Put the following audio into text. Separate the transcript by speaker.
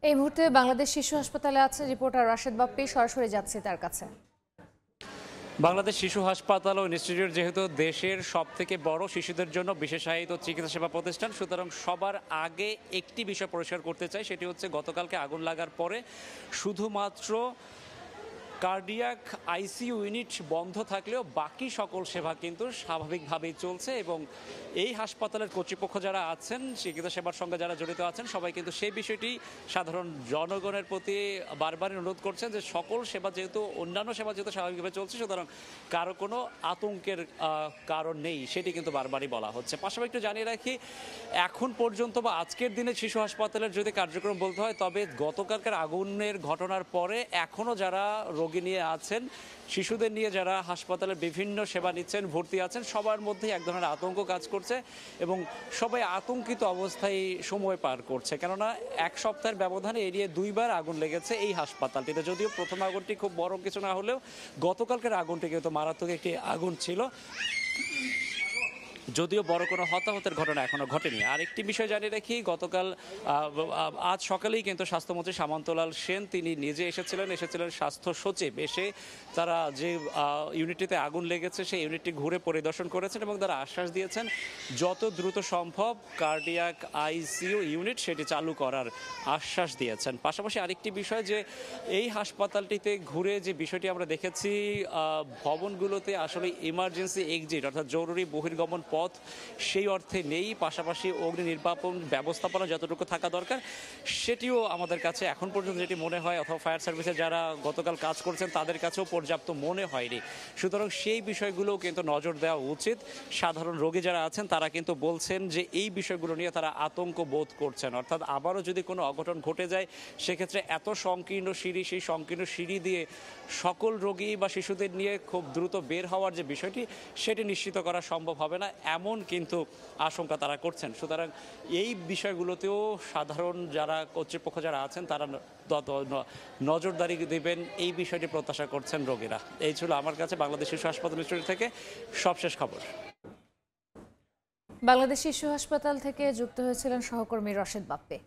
Speaker 1: এই মুহূর্তে বাংলাদেশ শিশু হাসপাতালে আছে রিপোর্টার রাশেদ বাপ্পি, সরাসরি যাচ্ছে তার কাছে।
Speaker 2: বাংলাদেশ শিশু হাসপাতাল ও ইনস্টিটিউট যেহেতু দেশের সবথেকে বড় শিশুদের জন্য বিশেষায়িত চিকিৎসা সেবা প্রতিষ্ঠান, সুতরাং সবার আগে একটি বিষয় পরিষ্কার করতে চাই, সেটি হচ্ছে গতকালকে আগুন লাগার পরে শুধুমাত্র কার্ডিয়াক আইসিইউ ইউনিট বন্ধ থাকলেও বাকি সকল সেবা কিন্তু স্বাভাবিকভাবেই চলছে এবং এই হাসপাতালের কর্তৃপক্ষ যারা আছেন, চিকিৎসা সেবার সঙ্গে যারা জড়িত আছেন, সবাই কিন্তু সেই বিষয়টি সাধারণ জনগণের প্রতি বারবার অনুরোধ করছেন যে সকল সেবা যেহেতু অন্যান্য সেবা যেহেতু স্বাভাবিকভাবে চলছে, সুতরাং কারো কোনো আতঙ্কের কারণ নেই, সেটি কিন্তু বারবারই বলা হচ্ছে। পাশাপাশি একটু জানিয়ে রাখি, এখন পর্যন্ত বা আজকের দিনে শিশু হাসপাতালের যদি কার্যক্রম বলতে হয়, তবে গতকালকার আগুনের ঘটনার পরে এখনও যারা রোগী নিয়ে আছেন, শিশুদের নিয়ে যারা হাসপাতালের বিভিন্ন সেবা নিচ্ছেন, ভর্তি আছেন, সবার মধ্যেই এক ধরনের আতঙ্ক কাজ করছে এবং সবাই আতঙ্কিত অবস্থায় সময় পার করছে। কেননা এক সপ্তাহের ব্যবধানে এড়িয়ে দুইবার আগুন লেগেছে এই হাসপাতালটিতে। যদিও প্রথম আগুনটি খুব বড় কিছু না হলেও গতকালকের আগুনটি কিন্তু মারাত্মক একটি আগুন ছিল, যদিও বড় কোনো হতাহতের ঘটনা এখনো ঘটেনি। আরেকটি বিষয় জানিয়ে রাখি, গতকাল আজ সকালেই কিন্তু স্বাস্থ্যমন্ত্রী সামন্তলাল সেন তিনি নিজে এসেছিলেন স্বাস্থ্য সচিব এসে তারা যে ইউনিটটিতে আগুন লেগেছে সেই ইউনিটটি ঘুরে পরিদর্শন করেছেন এবং তারা আশ্বাস দিয়েছেন যত দ্রুত সম্ভব কার্ডিয়াক আইসিইউ ইউনিট সেটি চালু করার আশ্বাস দিয়েছেন। পাশাপাশি আরেকটি বিষয় যে এই হাসপাতালটিতে ঘুরে যে বিষয়টি আমরা দেখেছি, ভবনগুলোতে আসলে ইমার্জেন্সি এক্সিট অর্থাৎ জরুরি বহির্গমন পথ সেই অর্থে নেই। পাশাপাশি অগ্নি নির্বাপন ব্যবস্থাপনা যতটুকু থাকা দরকার সেটিও আমাদের কাছে এখন পর্যন্ত যেটি মনে হয়, অথবা ফায়ার সার্ভিসে যারা গতকাল কাজ করছেন তাদের কাছেও পর্যাপ্ত মনে হয়নি। সুতরাং সেই বিষয়গুলোও কিন্তু নজর দেওয়া উচিত। সাধারণ রোগী যারা আছেন তারা কিন্তু বলছেন যে এই বিষয়গুলো নিয়ে তারা আতঙ্ক বোধ করছেন, অর্থাৎ আবারও যদি কোনো অঘটন ঘটে যায় সেক্ষেত্রে এত সংকীর্ণ সিঁড়ি, সেই সংকীর্ণ সিঁড়ি দিয়ে সকল রোগী বা শিশুদের নিয়ে খুব দ্রুত বের হওয়ার যে বিষয়টি সেটি নিশ্চিত করা সম্ভব হবে না, এমন কিন্তু আশঙ্কা তারা করছেন। সুতরাং এই বিষয়গুলোতেও সাধারণ যারা কর্তৃপক্ষ যারা আছেন তারা নজরদারি দেবেন, এই বিষয়টি প্রত্যাশা করছেন রোগীরা। এই ছিল আমার কাছে বাংলাদেশ শিশু হাসপাতাল ইনস্টিটিউট থেকে সবশেষ খবর।
Speaker 1: বাংলাদেশ শিশু হাসপাতাল থেকে যুক্ত হয়েছিলেন সহকর্মী রাশেদ বাপ্পি।